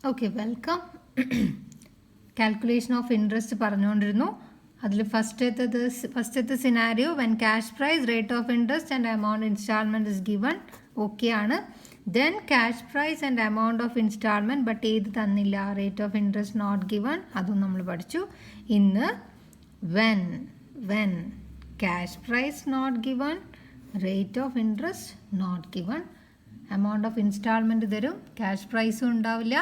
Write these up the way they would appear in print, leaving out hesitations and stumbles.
Okay, welcome. Calculation of interest പറഞ്ഞുകൊണ്ടിരുന്നു. അതിൽ ഫസ്റ്റത്തെ scenario when cash price, rate of interest and amount installment is given. Okay ആണ്. Then cash price and amount of installment but ഏത് തന്നില്ല, rate of interest not given, അതും നമ്മൾ പഠിച്ചു. ഇന്ന് when cash price not given, rate of interest not given, amount of installment തരും, cash price ഉണ്ടാവില്ല,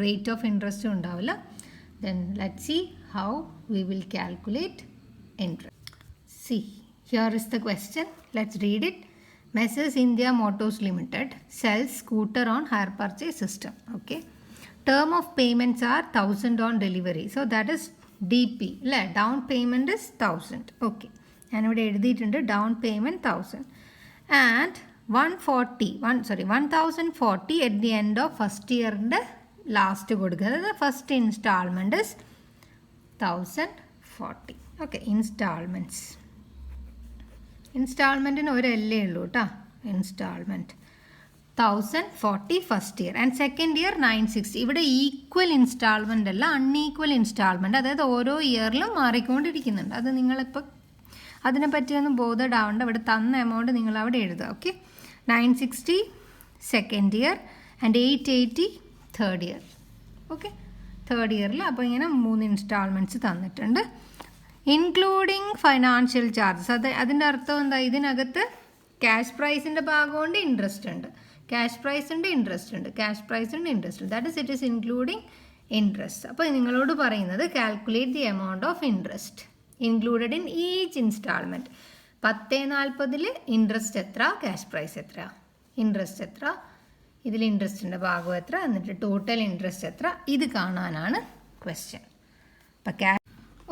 rate of interest ഉണ്ടാവില്ല. Then let's see how we will calculate interest. See, here is the question. Let's read it. Messrs India Motors Limited sells scooter on hire purchase system. Okay. Term of payments are 1000 on delivery. So that is DP. Down payment is 1000. Okay. And we എഴുതിയിട്ടുണ്ട് down payment 1000. And 1040 at the end of first year last കൊടുക്കുക. അതായത് first instalment is 1040. Okay, ഇൻസ്റ്റാൾമെൻറ്റിന് ഒരു എല്ലേ ഉള്ളൂ കേട്ടോ. Instalment 1040 first year and second year 960. ഇവിടെ equal instalment അല്ല, unequal instalment. അതായത് ഓരോ ഇയറിലും മാറിക്കൊണ്ടിരിക്കുന്നുണ്ട്. അത് നിങ്ങളിപ്പോൾ അതിനെപ്പറ്റിയൊന്നും ബോധഡ് ആവേണ്ട. ഇവിടെ തന്ന എമൗണ്ട് നിങ്ങൾ അവിടെ എഴുതുക. Okay, 960 second year and 880 third year. Okay, third ഇയറിൽ അപ്പോൾ ഇങ്ങനെ 3 ഇൻസ്റ്റാൾമെൻറ്റ്സ് തന്നിട്ടുണ്ട്, ഇൻക്ലൂഡിങ് ഫൈനാൻഷ്യൽ ചാർജസ്. അതിൻ്റെ അർത്ഥം എന്താ? ഇതിനകത്ത് ക്യാഷ് പ്രൈസിൻ്റെ ഭാഗമുണ്ട്, ഇൻട്രസ്റ്റ് ഉണ്ട്, ക്യാഷ് പ്രൈസ് ഉണ്ട്, ഇൻട്രസ്റ്റ് ഉണ്ട്, ക്യാഷ് പ്രൈസ് ഉണ്ട്, ഇൻട്രസ്റ്റ് ഉണ്ട്. That is it is including interest. അപ്പോൾ നിങ്ങളോട് പറയുന്നത് calculate the amount of interest included in each instalment. 1040 interest എത്ര, ക്യാഷ് പ്രൈസ് എത്ര, ഇൻട്രസ്റ്റ് എത്ര, ഇതിൽ ഇൻട്രസ്റ്റിൻ്റെ ഭാഗം എത്ര, എന്നിട്ട് ടോട്ടൽ ഇൻട്രസ്റ്റ് എത്ര, ഇത് കാണാനാണ് ക്വസ്റ്റ്യൻ. അപ്പം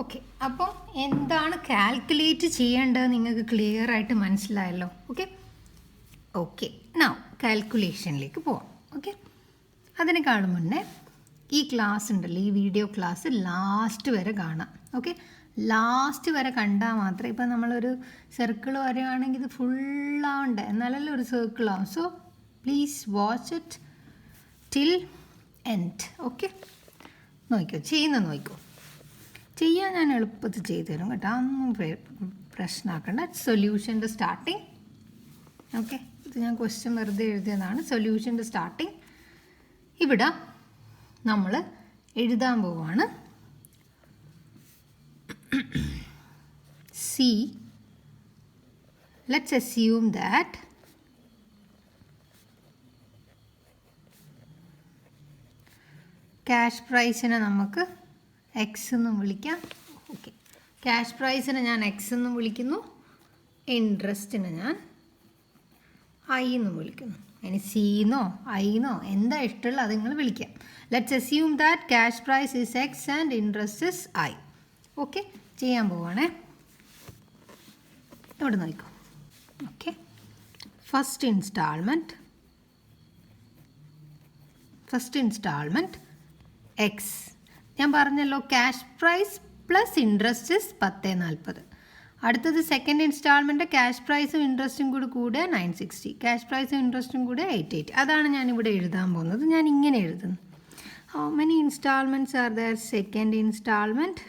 ഓക്കെ, അപ്പോൾ എന്താണ് കാൽക്കുലേറ്റ് ചെയ്യേണ്ടത് നിങ്ങൾക്ക് ക്ലിയർ ആയിട്ട് മനസ്സിലായല്ലോ. ഓക്കെ നൗ കാൽക്കുലേഷനിലേക്ക് പോവാം. ഓക്കെ, അതിനേക്കാളും മുന്നേ ഈ ക്ലാസ് ഉണ്ടല്ലോ, ഈ വീഡിയോ ക്ലാസ് ലാസ്റ്റ് വരെ കാണാം. ഓക്കെ, ലാസ്റ്റ് വരെ കണ്ടാൽ മാത്രമേ, ഇപ്പം നമ്മളൊരു സർക്കിൾ വരികയാണെങ്കിൽ ഇത് ഫുള്ളാവണ്ടേ, എന്നാലല്ലേ ഒരു സർക്കിളാവും. So please watch it till end. Okay, നോക്കിക്കോ, നോക്കിക്കോ. ചെയ്യാൻ ഞാൻ എളുപ്പത്തിൽ ചെയ്തു തരും കേട്ടോ, അതൊന്നും പ്രശ്നമാക്കണ്ട. സൊല്യൂഷൻ്റെ സ്റ്റാർട്ടിങ്. ഓക്കെ, ഇത് ഞാൻ ക്വസ്റ്റ്യൻ വെറുതെ എഴുതിയതാണ്. സൊല്യൂഷൻ്റെ സ്റ്റാർട്ടിങ് ഇവിടെ നമ്മൾ എഴുതാൻ പോവാണ്. See, let's assume that cash പ്രൈസിനെ നമുക്ക് എക്സ് എന്നും വിളിക്കാം. ഓക്കെ, ക്യാഷ് പ്രൈസിനെ ഞാൻ എക്സ് എന്നും വിളിക്കുന്നു, ഇൻട്രസ്റ്റിനെ ഞാൻ ഐ എന്നും വിളിക്കുന്നു. ഇനി സിന്നോ ഐന്നോ എന്താ ഇഷ്ടമുള്ള അത് നിങ്ങൾ വിളിക്കാം. Let's assume that cash price is X and interest is I. Okay, ചെയ്യാൻ പോവാണേ. ഇവിടെ നോക്കൂ. Okay, first instalment X. ഞാൻ പറഞ്ഞല്ലോ cash price plus interest is 1040. അടുത്തത് സെക്കൻഡ് ഇൻസ്റ്റാൾമെൻറ്റ് ക്യാഷ് പ്രൈസും ഇൻട്രസ്റ്റും കൂടെ 960, ക്യാഷ് പ്രൈസും ഇൻട്രസ്റ്റും കൂടെ 880. അതാണ് ഞാനിവിടെ എഴുതാൻ പോകുന്നത്. ഞാൻ ഇങ്ങനെ എഴുതുന്നു. How many instalments are there? Second instalment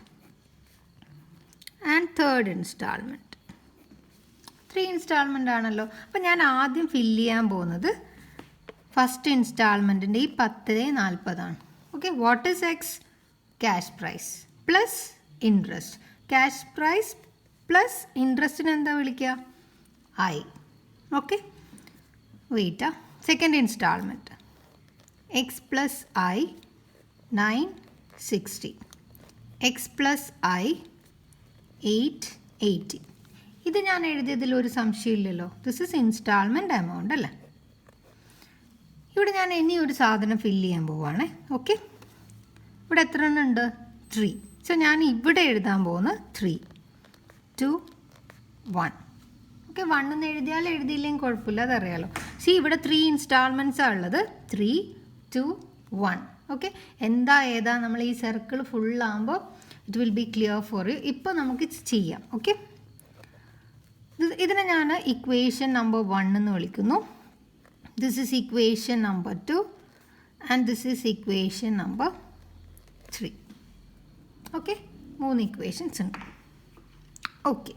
and third instalment. 3 instalment ആണല്ലോ. അപ്പം ഞാൻ ആദ്യം ഫില്ല് ചെയ്യാൻ പോകുന്നത് ഫസ്റ്റ് ഇൻസ്റ്റാൾമെൻറ്റിൻ്റെ ഈ 1040. Okay, what is X? Cash price plus interest. Cash price plus ഇൻട്രസ്റ്റിന് എന്താ വിളിക്കുക? ഐ. ഓക്കെ, വെയിറ്റാ. Second instalment X plus I 960, X plus I 880. ഇത് ഞാൻ എഴുതിയതിൽ ഒരു സംശയമില്ലല്ലോ. ദിസ് ഇസ് ഇൻസ്റ്റാൾമെൻറ്റ് എമൗണ്ട് അല്ലേ. ഇവിടെ ഞാൻ ഇനി ഒരു സാധനം ഫില്ല് ചെയ്യാൻ പോവുകയാണേ. ഓക്കെ, ഇവിടെ എത്ര എണ്ണം ഉണ്ട്? 3. സോ ഞാൻ ഇവിടെ എഴുതാൻ പോകുന്നത് 3, 2, 1. ഓക്കെ, 1 എന്ന് എഴുതിയില്ലെങ്കിൽ കുഴപ്പമില്ല, അതറിയാലോ. ഇവിടെ 3 ഇൻസ്റ്റാൾമെൻറ്റ്സാണ് ഉള്ളത്. 3, 2, 1. ഓക്കെ, ഏതാ നമ്മൾ ഈ സർക്കിൾ ഫുള്ളാകുമ്പോൾ it will be clear for you. ഇപ്പോൾ നമുക്ക് ചെയ്യാം. ഓക്കെ, ഇതിനെ ഞാൻ ഇക്വേഷൻ നമ്പർ 1 എന്ന് വിളിക്കുന്നു. This is equation number 2 and this is equation number 3. Okay, 3 equations ഉണ്ട്. ഓക്കെ,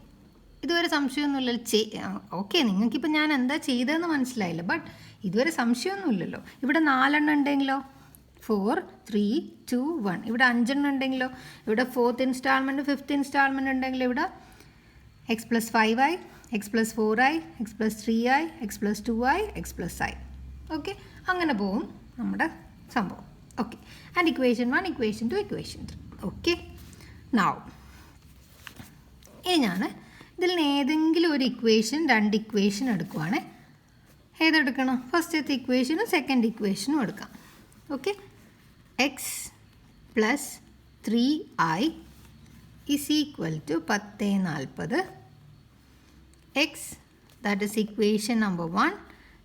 ഇതുവരെ സംശയമൊന്നുമില്ലല്ലോ. ഓക്കെ, നിങ്ങൾക്കിപ്പോൾ ഞാൻ എന്താ ചെയ്തതെന്ന് മനസ്സിലായില്ല, ബട്ട് ഇതുവരെ സംശയമൊന്നുമില്ലല്ലോ. ഇവിടെ 4 ഉണ്ടെങ്കിലോ 4, 3, 2, 1. ഇവിടെ 5 ഉണ്ടെങ്കിലോ, ഇവിടെ 4th ഇൻസ്റ്റാൾമെൻറ്റ് 5th ഇൻസ്റ്റാൾമെൻറ്റ് ഉണ്ടെങ്കിൽ ഇവിടെ X plus 5i, X plus 4i, X plus 3i, X plus 2i, X plus i. Okay, അങ്ങനെ പോവും നമ്മുടെ സംഭവം. Okay, and equation 1, equation 2, equation 3. Okay, now ഇനി ഞാൻ ഇതിൽ നിന്ന് ഏതെങ്കിലും ഒരു ഇക്വേഷൻ, 2 ഇക്വേഷൻ എടുക്കുവാണ്. ഏതെടുക്കണം? ഫസ്റ്റത്തെ ഇക്വേഷനും സെക്കൻഡ് ഇക്വേഷനും എടുക്കാം. Okay, x plus 3i is equal to 1040. X, that is equation number 1,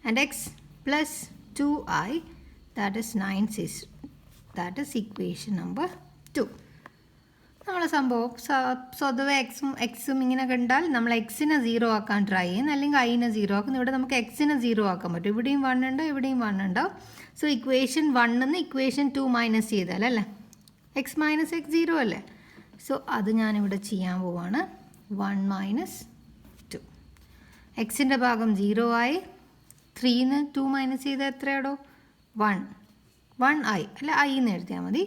and x plus 2i, that is 960. That is equation number 2. നമ്മൾ സംഭവം സ്വതവേ എക്സും ഇങ്ങനെ കണ്ടാൽ നമ്മൾ എക്സിനെ 0 ആക്കാൻ ട്രൈ ചെയ്യുന്നു, അല്ലെങ്കിൽ ഐനെ 0 ആക്കുന്നു. ഇവിടെ നമുക്ക് എക്സിനെ 0 ആക്കാൻ പറ്റും. ഇവിടെയും 1 ഉണ്ട്, ഇവിടെയും 1 ഉണ്ടാവും. സോ ഇക്വേഷൻ 1 നിന്ന് ഇക്വേഷൻ 2 മൈനസ് ചെയ്താൽ അല്ലേ, എക്സ് മൈനസ് എക്സ് 0 അല്ലേ. സോ അത് ഞാനിവിടെ ചെയ്യാൻ പോവാണ്. 1 മൈനസ് 2. എക്സിൻ്റെ ഭാഗം 0 ആയി. 3ന്ന് 2 മൈനസ് ചെയ്താൽ എത്രയാടോ? 1i അല്ല, ഐ എന്ന് എഴുതിയാൽ മതി.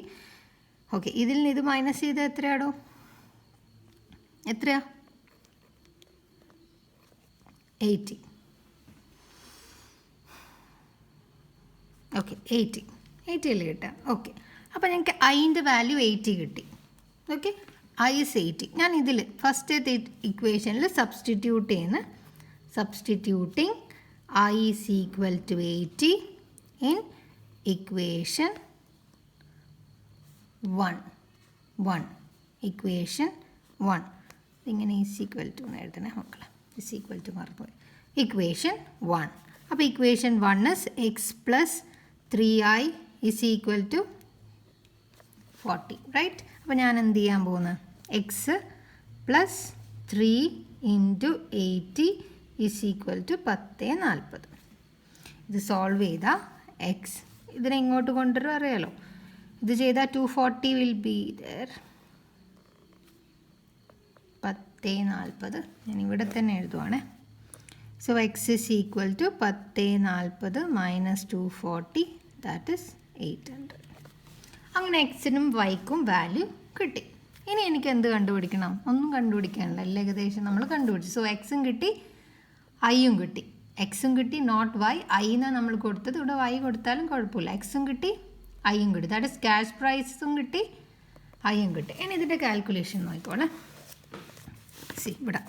ഓക്കെ, ഇതിൽ നിന്ന് ഇത് മൈനസ് ചെയ്താൽ എത്രയാടോ? എത്രയാ? 80. ഓക്കെ, 80 അല്ലേ കിട്ടുക? ഓക്കെ, അപ്പോൾ ഞങ്ങൾക്ക് ഐൻ്റെ വാല്യൂ 80 കിട്ടി. Okay, i is 80. ഞാൻ ഇതിൽ ഫസ്റ്റത്തെ ഇക്വേഷനിൽ സബ്സ്റ്റിറ്റ്യൂട്ട് ചെയ്യുന്ന substituting i is equal to 80 in equation 1. Equation 1 ഇങ്ങനെ ഈസ് ഈക്വൽ ടു എന്ന് എഴുതണേ മക്കളെ. ഈസ് ഈക്വൽ ടു മറന്നുപോയി. ഇക്വേഷൻ 1. അപ്പോൾ equation 1 is x plus 3i is equal to 40, right? അപ്പോൾ ഞാൻ എന്ത് ചെയ്യാൻ പോകുന്നത്? X plus 3 into 80 is equal to 1040. ഇത് സോൾവ് ചെയ്താൽ എക്സ് ഇതിനെ ഇങ്ങോട്ട് കൊണ്ടുവരും, അറിയാലോ. ഇത് ചെയ്താൽ 240 വിൽ ബി ദർ. 1040 ഞാൻ ഇവിടെ തന്നെ എഴുതുവാണേ. So X is equal to 1040 minus 240, that is 800. അങ്ങനെ എക്സിനും വൈക്കും വാല്യൂ കിട്ടി. ഇനി എനിക്ക് എന്ത് കണ്ടുപിടിക്കണം? ഒന്നും കണ്ടുപിടിക്കാനില്ല, എല്ലാം ഏകദേശം നമ്മൾ കണ്ടുപിടിച്ചു. സോ എക്സും കിട്ടി, ഐയും കിട്ടി. എക്സും കിട്ടി, നോട്ട് വൈ. ഐന്നാണ് നമ്മൾ കൊടുത്തത്, ഇവിടെ വൈ കൊടുത്താലും കുഴപ്പമില്ല. എക്സും കിട്ടി, ഐയും കിട്ടി. ദാറ്റ് ഇസ് ക്യാഷ് പ്രൈസും കിട്ടി, ഐയും കിട്ടി. ഇനി ഇതിൻ്റെ കാൽക്കുലേഷൻ നോക്കിക്കോളെ. സി ഇവിടെ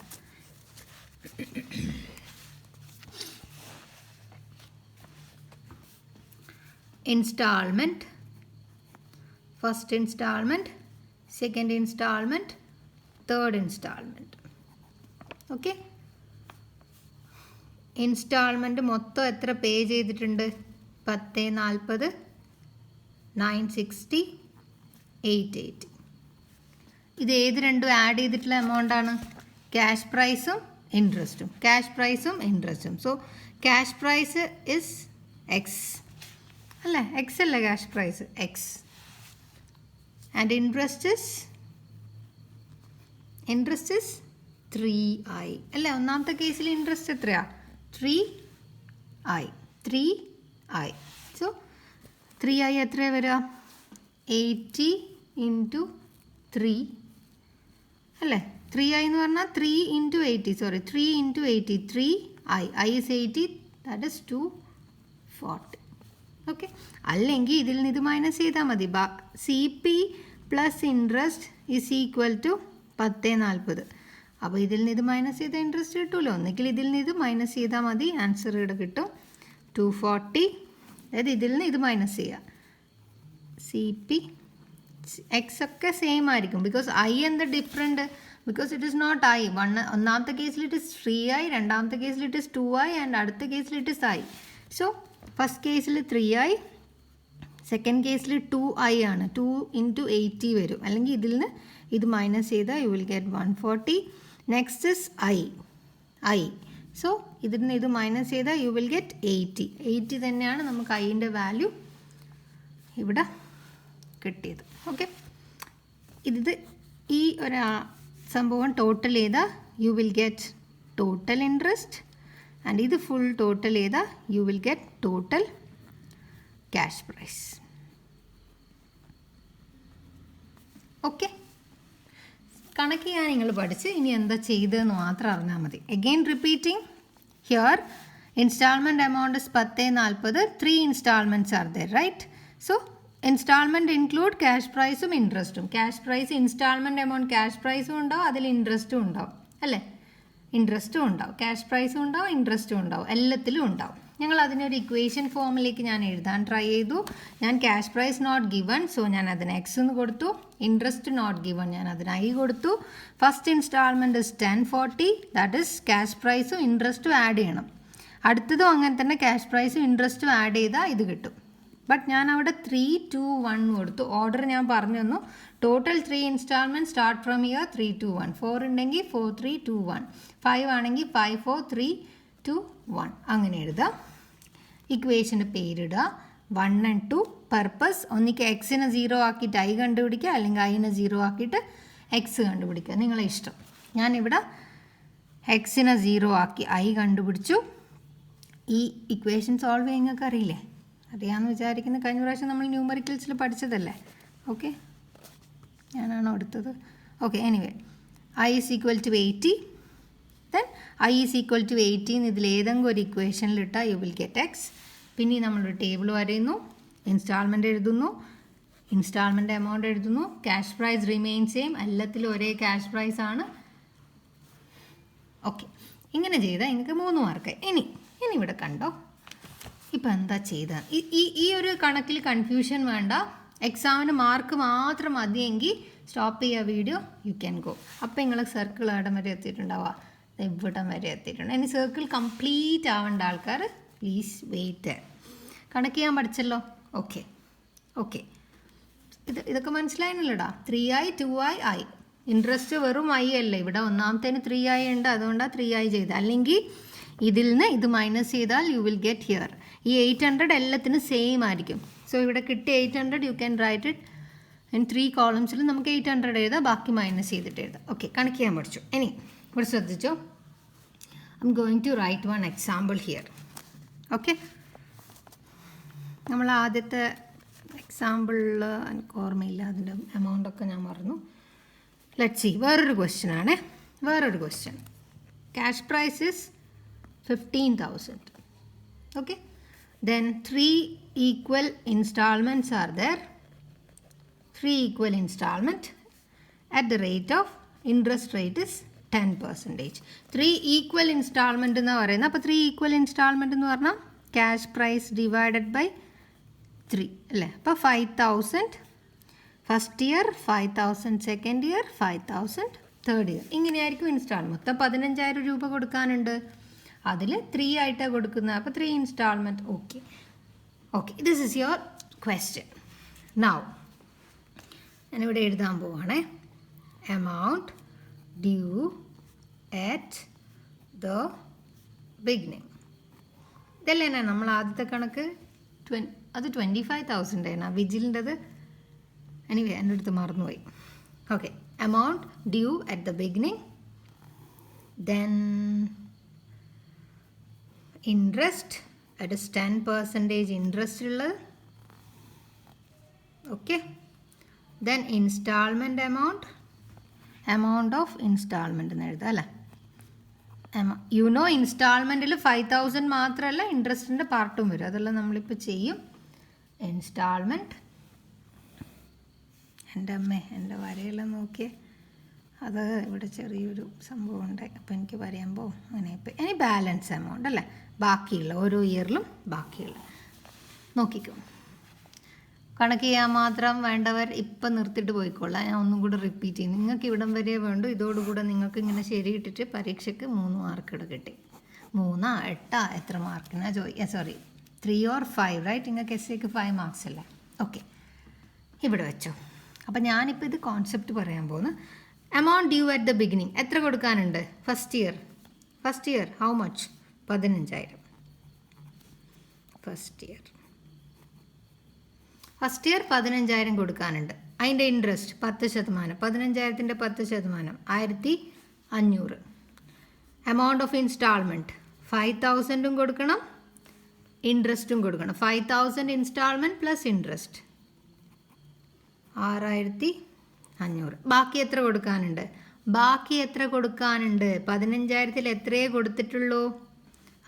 instalment, first instalment, second instalment, third instalment. Okay, instalment മൊത്തം എത്ര പേ ചെയ്തിട്ടുണ്ട്? 1040, 960, 880. ഇത് ഏത് രണ്ടും ആഡ് ചെയ്തിട്ടുള്ള എമൗണ്ടാണ്? ക്യാഷ് പ്രൈസും ഇൻട്രസ്റ്റും. ക്യാഷ് പ്രൈസും ഇൻട്രസ്റ്റും. So cash price is X അല്ലേ? എക്സ് അല്ലേ cash price? X. And interest is 3i അല്ലേ? ഒന്നാമത്തെ കേസിൽ ഇൻട്രസ്റ്റ് എത്രയാ? 3i. സോ 3i എത്രയാണ് വരിക? 80 ഇൻറ്റു 3 അല്ലേ? 3i എന്ന് പറഞ്ഞാൽ 3 into 80, sorry 3 into 80, 3i. i is 80, that is 240. Okay, അല്ലെങ്കിൽ ഇതിൽ നിന്ന് ഇത് മൈനസ് ചെയ്താൽ മതി. C P plus interest is equal to 1040. അപ്പോൾ ഇതിൽ നിന്ന് ഇത് മൈനസ് ചെയ്താൽ ഇൻട്രസ്റ്റ് കിട്ടുമല്ലോ. ഒന്നെങ്കിൽ ഇതിൽ നിന്ന് ഇത് മൈനസ് ചെയ്താൽ മതി, ആൻസർ ഇവിടെ കിട്ടും 240. അതായത് ഇതിൽ നിന്ന് ഇത് മൈനസ് ചെയ്യുക. സി പി എക്സ് ഒക്കെ സെയിം ആയിരിക്കും, ബിക്കോസ് ഐ എന്താ different? Because it is not i. ഒന്നാമത്തെ കേസിൽ ഇറ്റ് ഇസ് 3i, രണ്ടാമത്തെ കേസിൽ ഇറ്റ് ഇസ് 2i, ആൻഡ് അടുത്ത കേസിൽ it is i. So first കേസിൽ 3i, സെക്കൻഡ് കേസിൽ 2i ആണ്. 2 ഇൻറ്റു 80 വരും. അല്ലെങ്കിൽ ഇതിൽ നിന്ന് ഇത് മൈനസ് ചെയ്താൽ U will get 140. Next is i. So ഇതിൽ നിന്ന് ഇത് മൈനസ് ചെയ്താൽ യു വിൽ ഗെറ്റ് 80. 80 തന്നെയാണ് നമുക്ക് ഐൻ്റെ വാല്യൂ ഇവിടെ കിട്ടിയത്. ഓക്കെ, ഇത് ഈ ഒരു സംഭവം ടോട്ടൽ ചെയ്താൽ U will get total interest, and ഇത് ഫുൾ ടോട്ടൽ ചെയ്താൽ U will get total cash prize. Okay, കണക്ക് ചെയ്യാൻ നിങ്ങൾ പഠിച്ച് ഇനി എന്താ ചെയ്തതെന്ന് മാത്രം അറിഞ്ഞാൽ മതി. Again repeating here, instalment amount is 1040, 3 instalments are there, right? So instalment include cash പ്രൈസും ഇൻട്രസ്റ്റും. Cash price instalment amount cash പ്രൈസും ഉണ്ടാവും, അതിൽ ഇൻട്രസ്റ്റും ഉണ്ടാവും അല്ലേ? ഇൻട്രസ്റ്റും ഉണ്ടാവും, ക്യാഷ് പ്രൈസും ഉണ്ടാവും, ഇൻട്രസ്റ്റും ഉണ്ടാവും, എല്ലാത്തിലും ഉണ്ടാവും. ഞങ്ങൾ അതിനൊരു ഇക്വേഷൻ ഫോമിലേക്ക് ഞാൻ എഴുതാൻ ട്രൈ ചെയ്തു. ഞാൻ cash price not given, so ഞാൻ അതിന് എക്സ് എന്ന് കൊടുത്തു. ഇൻട്രസ്റ്റ് നോട്ട് ഗിവൺ, ഞാൻ അതിന് ഐ കൊടുത്തു. First instalment is 1040, that is cash പ്രൈസും ഇൻട്രസ്റ്റും ആഡ് ചെയ്യണം. അടുത്തതും അങ്ങനെ തന്നെ ക്യാഷ് പ്രൈസും ഇൻട്രസ്റ്റും ആഡ് ചെയ്താൽ ഇത് കിട്ടും. ബട്ട് ഞാൻ അവിടെ 3, 2, 1 കൊടുത്തു. ഓർഡർ ഞാൻ പറഞ്ഞു തന്നു. Total 3 instalment start from year 3, 2, 1. 4 ഉണ്ടെങ്കിൽ 4, 3, 2, 1. 5 ആണെങ്കിൽ 5, 4, 3, 2, 1. അങ്ങനെ എഴുതാം. ഇക്വേഷൻ്റെ പേരിടുക 1 and 2. പർപ്പസ് ഒന്നിക്ക് എക്സിനെ 0 ആക്കിയിട്ട് ഐ കണ്ടുപിടിക്കുക, അല്ലെങ്കിൽ ഐനെ 0 ആക്കിയിട്ട് എക്സ് കണ്ടുപിടിക്കുക, നിങ്ങളെ ഇഷ്ടം. ഞാനിവിടെ എക്സിനെ 0 ആക്കി ഐ കണ്ടുപിടിച്ചു. ഈ ഇക്വേഷൻ സോൾവ് ചെയ്യാൻ നിങ്ങൾക്ക് അറിയില്ലേ? അറിയാമെന്ന് വിചാരിക്കുന്ന, കഴിഞ്ഞ പ്രാവശ്യം നമ്മൾ ന്യൂമറിക്കൽസിൽ പഠിച്ചതല്ലേ? ഓക്കെ, ഞാനാണോ എടുത്തത്? Okay, anyway i is equal to 80. Then i is equal to 80 ഇതിൽ ഏതെങ്കിലും ഒരു ഇക്വേഷനിലിട്ടാൽ യു വിൽ ഗെറ്റ് എക്സ്. പിന്നെ നമ്മളൊരു ടേബിൾ വരയുന്നു, ഇൻസ്റ്റാൾമെൻറ്റ് എഴുതുന്നു, ഇൻസ്റ്റാൾമെൻറ്റ് എമൗണ്ട് എഴുതുന്നു, ക്യാഷ് പ്രൈസ് റിമെയിൻ സെയിം, എല്ലാത്തിലും ഒരേ ക്യാഷ് പ്രൈസ് ആണ്. ഓക്കെ, ഇങ്ങനെ ചെയ്താൽ നിങ്ങൾക്ക് 3 മാർക്ക്. ഇനി ഇവിടെ കണ്ടോ, ഇപ്പം എന്താ ചെയ്തത്? ഈ ഒരു കണക്കിൽ കൺഫ്യൂഷൻ വേണ്ട. എക്സാമിന് മാർക്ക് മാത്രം മതിയെങ്കിൽ സ്റ്റോപ്പ് ചെയ്യുക വീഡിയോ, യു ക്യാൻ ഗോ. അപ്പം നിങ്ങൾ സർക്കിൾ എവിടം വരെ എത്തിയിട്ടുണ്ടാവുക? ഇവിടം വരെ എത്തിയിട്ടുണ്ട്. ഇനി സർക്കിൾ കംപ്ലീറ്റ് ആവേണ്ട ആൾക്കാർ പ്ലീസ് വെയിറ്റ്. കണക്ക് ചെയ്യാൻ പഠിച്ചല്ലോ? ഓക്കെ ഓക്കെ, ഇതൊക്കെ മനസ്സിലായിരുന്നല്ലോടാ. 3i 2i i. ഇൻട്രസ്റ്റ് വെറും ഐ അല്ലേ, ഇവിടെ ഒന്നാമത്തേന് 3i ഉണ്ട്, അതുകൊണ്ടാണ് 3i ചെയ്തത്. അല്ലെങ്കിൽ ഇതിൽ നിന്ന് ഇത് മൈനസ് ചെയ്താൽ യു വിൽ ഗെറ്റ് ഹിയർ. ഈ 800 എല്ലാത്തിനും സെയിം ആയിരിക്കും. സോ ഇവിടെ കിട്ടിയ 800 you can write it in 3 കോളംസിൽ. നമുക്ക് 800 എഴുതാം, ബാക്കി മൈനസ് ചെയ്തിട്ട് എഴുതാം. ഓക്കെ, കണക്ക് ചെയ്യാൻ പഠിച്ചു. ഇനി ഇവിടെ ശ്രദ്ധിച്ചോ, I'm going to write one example here. Okay, നമ്മൾ ആദ്യത്തെ എക്സാമ്പിളിൽ എനിക്ക് ഓർമ്മയില്ല, അതിൻ്റെ എമൗണ്ടൊക്കെ ഞാൻ മറന്നു. ലെറ്റ്സ് സീ, വേറൊരു ക്വസ്റ്റ്യൻ ആണ്. വേറൊരു question, cash price is 15,000. okay, then 3 equal installments are there. 3 equal installment at the rate of interest rate is 10%. 3 equal installment എന്ന് പറയുന്നത്, അപ്പോൾ 3 equal installment എന്ന് പറഞ്ഞാൽ ക്യാഷ് പ്രൈസ് ഡിവൈഡഡ് ബൈ 3 അല്ലേ? അപ്പോൾ 5,000 first year, 5,000 second year, 5,000 third year. ഇങ്ങനെയായിരിക്കും instalment. മൊത്തം 15,000 രൂപ കൊടുക്കാനുണ്ട്, അതിൽ 3 ആയിട്ടാണ് കൊടുക്കുന്നത്. അപ്പോൾ 3 instalment. Okay okay, this is your question. Now ഞാനിവിടെ എഴുതാൻ പോവാണേ. Amount due at the beginning. ഇതല്ലേ നമ്മൾ ആദ്യത്തെ കണക്ക്? അത് 25,000 ആണ് വിജിലിൻ്റെത്. എനിവേ എൻ്റെ അടുത്ത് മറന്നുപോയി. Okay, amount due at the beginning, then interest, that is 10% interest ഉള്ളത്. Okay, then instalment amount of instalment എന്ന് എഴുതാം അല്ലേ? യു നോ ഇൻസ്റ്റാൾമെൻറ്റിൽ 5,000 മാത്രമല്ല, ഇൻട്രസ്റ്റിൻ്റെ പാർട്ടും വരും. അതെല്ലാം നമ്മളിപ്പോൾ ചെയ്യും. ഇൻസ്റ്റാൾമെൻറ്റ്, എൻ്റെ അമ്മേ, എൻ്റെ വരയെല്ലാം നോക്കിയേ, അത് ഇവിടെ ചെറിയൊരു സംഭവം ഉണ്ടായി, അപ്പോൾ എനിക്ക് പറയുമ്പോൾ അങ്ങനെ. ഇപ്പം ഇനി ബാലൻസ് എമൗണ്ട് അല്ലേ, ബാക്കിയുള്ള ഓരോ ഇയറിലും ബാക്കിയുള്ള നോക്കിക്കോ. കണക്ക് ചെയ്യാൻ മാത്രം വേണ്ടവർ ഇപ്പം നിർത്തിയിട്ട് പോയിക്കൊള്ളാം. ഞാൻ ഒന്നും കൂടെ റിപ്പീറ്റ് ചെയ്യും. നിങ്ങൾക്ക് ഇവിടം വരെ വേണ്ടു. ഇതോടുകൂടെ നിങ്ങൾക്ക് ഇങ്ങനെ ശരി ഇട്ടിട്ട് പരീക്ഷയ്ക്ക് 3 മാർക്ക് ഇവിടെ കിട്ടി. 3, 8 എത്ര മാർക്കിനാ സോറി 3 or 5 റൈറ്റ്? നിങ്ങൾക്ക് എസ്സേക്ക് 5 മാർക്സ് അല്ലേ? ഓക്കെ, ഇവിടെ വെച്ചോ. അപ്പം ഞാനിപ്പോൾ ഇത് കോൺസെപ്റ്റ് പറയാൻ പോകുന്നു. Amount due at the beginning എത്ര കൊടുക്കാനുണ്ട്? First year how much? 15,000 first year. First year 15,000 കൊടുക്കാനുണ്ട്. അതിൻ്റെ ഇൻട്രസ്റ്റ് 10%. 15,000-ൻ്റെ 10%, 1,500. എമൗണ്ട് ഓഫ് ഇൻസ്റ്റാൾമെൻറ്റ് 5,000 കൊടുക്കണം, ഇൻട്രസ്റ്റും കൊടുക്കണം. 5,000 ഇൻസ്റ്റാൾമെൻറ്റ് പ്ലസ് ഇൻട്രസ്റ്റ് 6,500. ബാക്കി എത്ര കൊടുക്കാനുണ്ട്? 15,000-ൽ എത്രയേ കൊടുത്തിട്ടുള്ളൂ?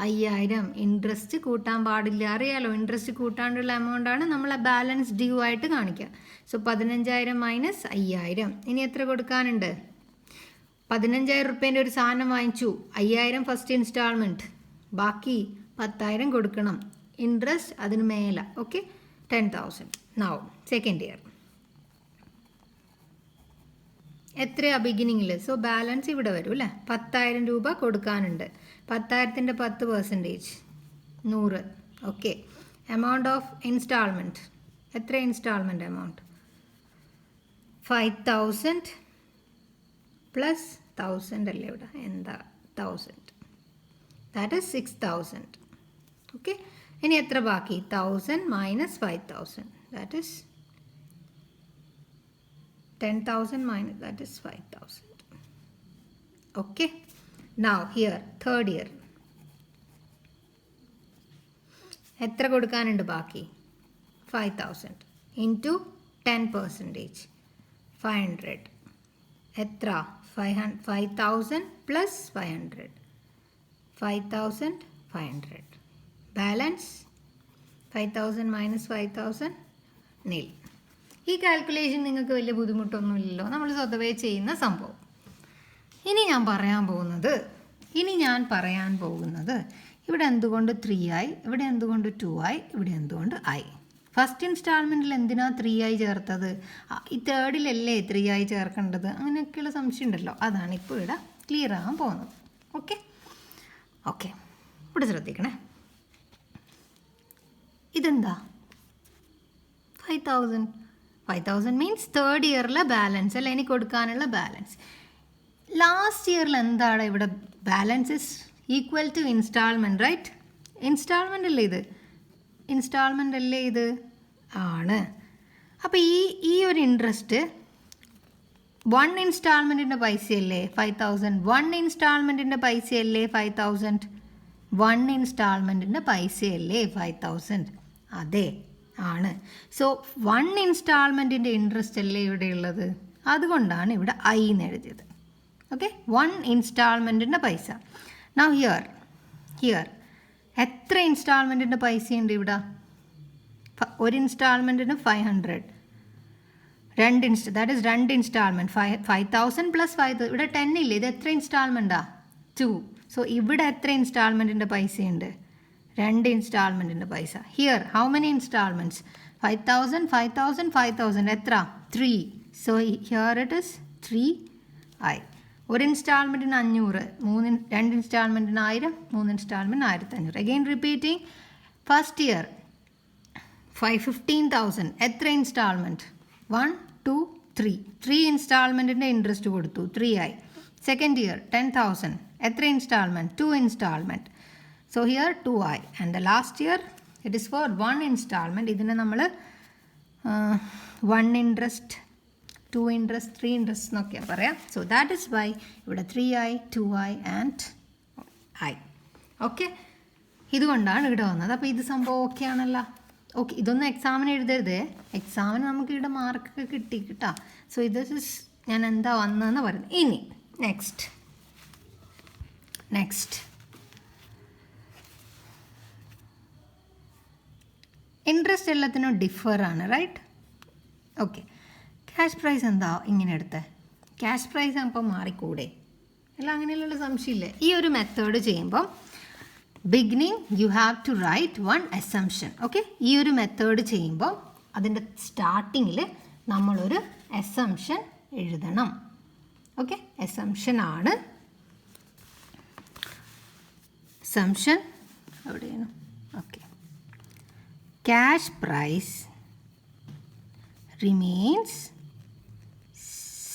5,000. ഇൻട്രസ്റ്റ് കൂട്ടാൻ പാടില്ല, അറിയാലോ. ഇൻട്രസ്റ്റ് കൂട്ടാണ്ടുള്ള എമൗണ്ടാണ് നമ്മൾ ബാലൻസ് ഡ്യൂ ആയിട്ട് കാണിക്കുക. So 15,000 minus 5,000. ഇനി എത്ര കൊടുക്കാനുണ്ട്? 15,000 റുപ്യേൻ്റെ ഒരു സാധനം വാങ്ങിച്ചു, 5,000 ഫസ്റ്റ് ഇൻസ്റ്റാൾമെൻറ്റ്, ബാക്കി 10,000 കൊടുക്കണം. ഇൻട്രസ്റ്റ് അതിന് മേലെ. ഓക്കെ, 10,000. നൗ സെക്കൻഡ് ഇയർ എത്രയാ ബിഗിനിങ്ങിൽ? സോ ബാലൻസ് ഇവിടെ വരും അല്ലേ. 10,000 രൂപ കൊടുക്കാനുണ്ട്. 10,000-ൻ്റെ 10%, 100. ഓക്കെ. എമൗണ്ട് ഓഫ് ഇൻസ്റ്റാൾമെൻറ്റ് എത്ര? ഇൻസ്റ്റാൾമെൻറ്റ് എമൗണ്ട് 5,000 പ്ലസ് 1,000 അല്ലേ ഇവിടെ? എന്താ 1,000? That is 6,000. ഓക്കെ. ഇനി എത്ര ബാക്കി? 1,000 minus 5,000, that is 10,000 minus that is 5,000. Okay. Now here third year എത്ര കൊടുക്കാനുണ്ട് ബാക്കി? 5,000 into 10%, 500. എത്ര? 5,000 plus 500, 5,500. Balance 5,000 minus 5,000, nil. ഈ കാൽക്കുലേഷൻ നിങ്ങൾക്ക് വലിയ ബുദ്ധിമുട്ടൊന്നുമില്ലല്ലോ, നമ്മൾ സ്വതവേ ചെയ്യുന്ന സംഭവം. ഇനി ഞാൻ പറയാൻ പോകുന്നത് ഇവിടെ എന്തുകൊണ്ട് 3i, ഇവിടെ എന്തുകൊണ്ട് 2i, ഇവിടെ എന്തുകൊണ്ട് i. ഫസ്റ്റ് ഇൻസ്റ്റാൾമെൻറ്റിൽ എന്തിനാ 3i ചേർത്തത്? ഈ തേർഡിലല്ലേ 3i ചേർക്കേണ്ടത്? അങ്ങനെയൊക്കെയുള്ള സംശയം ഉണ്ടല്ലോ. അതാണ് ഇപ്പോൾ ഇവിടെ ക്ലിയർ ആകാൻ പോകുന്നത്. ഓക്കെ ഓക്കെ, ഇവിടെ ശ്രദ്ധിക്കണേ. ഇതെന്താ? 5,000 മീൻസ് തേർഡ് ഇയറിലെ ബാലൻസ് അല്ല, ഇനി കൊടുക്കാനുള്ള ബാലൻസ്. ലാസ്റ്റ് ഇയറിൽ എന്താണ് ഇവിടെ? Balance is equal to instalment, right? Instalment അല്ലേ ഇത്? ആണ്. അപ്പോൾ ഈ ഒരു ഇൻട്രസ്റ്റ് 1 ഇൻസ്റ്റാൾമെൻറ്റിൻ്റെ പൈസയല്ലേ 5,000? 1 ഇൻസ്റ്റാൾമെൻറ്റിൻ്റെ പൈസയല്ലേ 5,000? 1 ഇൻസ്റ്റാൾമെൻറ്റിൻ്റെ പൈസയല്ലേ 5,000? അതെ, ആണ്. സോ 1 ഇൻസ്റ്റാൾമെൻറ്റിൻ്റെ ഇൻട്രസ്റ്റ് അല്ലേ ഇവിടെ ഉള്ളത്? അതുകൊണ്ടാണ് ഇവിടെ ഐ എന്ന് എഴുതിയത്. ഓക്കെ, 1 ഇൻസ്റ്റാൾമെൻറ്റിൻ്റെ പൈസ. നൗ ഹിയർ എത്ര ഇൻസ്റ്റാൾമെൻറ്റിൻ്റെ പൈസയുണ്ട് ഇവിടെ? ഒരു ഇൻസ്റ്റാൾമെൻറ്റിന് 500, ദാറ്റ് ഈസ് 2 ഇൻസ്റ്റാൾമെൻറ്റ്. 5,000 പ്ലസ് 5,000, ഇവിടെ 10 ഇല്ലേ? ഇത് എത്ര ഇൻസ്റ്റാൾമെൻറ്റാ? 2. സോ ഇവിടെ എത്ര ഇൻസ്റ്റാൾമെൻറ്റിൻ്റെ പൈസയുണ്ട്? 2 ഇൻസ്റ്റാൾമെൻറ്റിൻ്റെ പൈസ. Here how many instalments? 5,000, 5,000, 5,000. എത്ര? 3. So here it is 3i. ഒരു ഇൻസ്റ്റാൾമെൻറ്റിന് 500, 2 ഇൻസ്റ്റാൾമെൻറ്റിന് 1000, 3 instalment 1,500. Again repeating. First year 15,000. എത്ര ഇൻസ്റ്റാൾമെൻറ്റ്? 1, 2, 3. 3 ഇൻസ്റ്റാൾമെൻറ്റിൻ്റെ ഇൻട്രസ്റ്റ് കൊടുത്തു, 3i. Second year 10,000. എത്ര instalment? 2 instalment. So here 2i, and the last year it is for 1 installment. ഇതിനെ നമ്മൾ 1 interest, 2 interest, 3 interest എന്നൊക്കെയാണ് പറയാം. So that is why ഇവിടെ 3i, 2i and i. Okay, ഇതുകൊണ്ടാണ് ഇവിടെ വന്നത്. അപ്പോൾ ഇത് സംഭവം ഓക്കെ ആണല്ലോ. ഓക്കെ, ഇതൊന്നും എക്സാമിന് എഴുതരുത്. എക്സാമിന് നമുക്ക് ഇവിടെ മാർക്കൊക്കെ കിട്ടി കേട്ടോ. സോ ഇത് ഞാൻ എന്താ വന്നതെന്ന് പറയുന്നത്. ഇനി നെക്സ്റ്റ് ഇൻട്രസ്റ്റ് എല്ലാത്തിനും ഡിഫറാണ്, റൈറ്റ്? ഓക്കെ, ക്യാഷ് പ്രൈസ് എന്താ ഇങ്ങനെ എടുത്തത്? ക്യാഷ് പ്രൈസ് അപ്പോൾ മാറിക്കൂടെ? അല്ല, അങ്ങനെയുള്ള സംശയമില്ലേ? ഈ ഒരു മെത്തേഡ് ചെയ്യുമ്പം beginning you have to write 1 assumption. Okay, ഈ ഒരു മെത്തേഡ് ചെയ്യുമ്പോൾ അതിൻ്റെ സ്റ്റാർട്ടിങ്ങിൽ നമ്മളൊരു അസംഷൻ എഴുതണം. ഓക്കെ, അസംഷൻ എവിടെയാണ്? Okay, cash price remains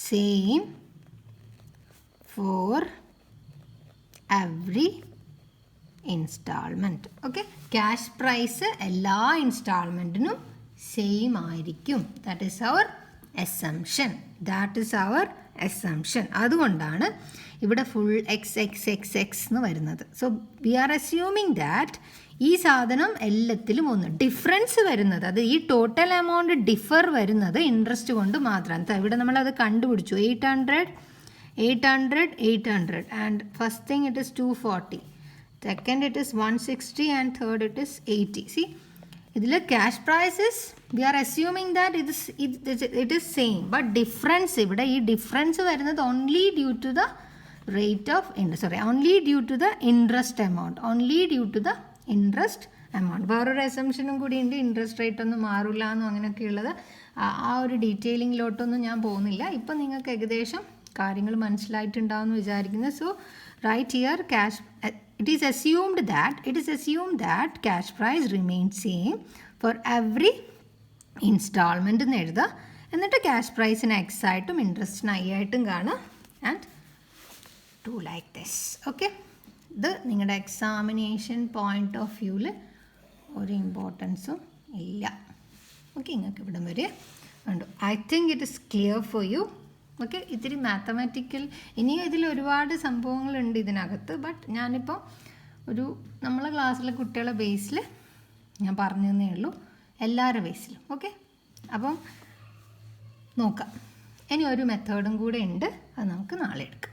same for every installment. Okay, cash price എല്ലാ ഇൻസ്റ്റാൾമെൻറ്റിനും സെയിം ആയിരിക്കും. That is our assumption. അതുകൊണ്ടാണ് ഇവിടെ full x x x x എന്ന് വരുന്നത്. So we are assuming that ഈ സാധനം എല്ലാത്തിലും ഒന്ന് ഡിഫറൻസ് വരുന്നത്, അത് ഈ ടോട്ടൽ എമൗണ്ട് ഡിഫർ വരുന്നത് ഇൻട്രസ്റ്റ് കൊണ്ട് മാത്രമാണ്. ഇവിടെ നമ്മളത് കണ്ടുപിടിച്ചു. 800 and first thing it is 240, second it is 160 and third it is 80. See, ഇതിൽ cash prices we are assuming that it is same, but difference ഇവിടെ ഈ ഡിഫറൻസ് വരുന്നത് only due to the rate of only due to the interest amount. വേറൊരു അസംഷനും കൂടി ഉണ്ട്, interest rate ഒന്നും മാറില്ല എന്നും അങ്ങനെയൊക്കെ ഉള്ളത്. ആ ഒരു ഡീറ്റെയിലിങ്ങിലോട്ടൊന്നും ഞാൻ പോകുന്നില്ല. ഇപ്പം നിങ്ങൾക്ക് ഏകദേശം കാര്യങ്ങൾ മനസ്സിലായിട്ടുണ്ടാവും എന്ന് വിചാരിക്കുന്നു. So right here it is assumed that cash price remains same for every installment എന്ന് എഴുതുക. എന്നിട്ട് ക്യാഷ് പ്രൈസിന് എക്സ് ആയിട്ടും ഇൻട്രസ്റ്റിന് ഐ ആയിട്ടും കാണുക. And to like this. Okay, ഇത് നിങ്ങളുടെ എക്സാമിനേഷൻ പോയിന്റ് ഓഫ് വ്യൂവിൽ ഒരു ഇമ്പോർട്ടൻസും ഇല്ല. ഓക്കെ, നിങ്ങൾക്ക് ഇവിടം വരെ ഉണ്ട്. I think it is clear for U. Okay, ഇത്തിരി മാത്തമാറ്റിക്കൽ ഇനിയും ഇതിൽ ഒരുപാട് സംഭവങ്ങളുണ്ട് ഇതിനകത്ത്. ബട്ട് ഞാനിപ്പോൾ നമ്മളെ ക്ലാസ്സിലെ കുട്ടികളെ ബേസിൽ ഞാൻ പറഞ്ഞു തന്നേ ഉള്ളൂ, എല്ലാവരുടെ ബേസിലും. ഓക്കെ, അപ്പം നോക്കാം. ഇനി ഒരു മെത്തേഡും കൂടെ ഉണ്ട്, അത് നമുക്ക് നാളെ എടുക്കാം.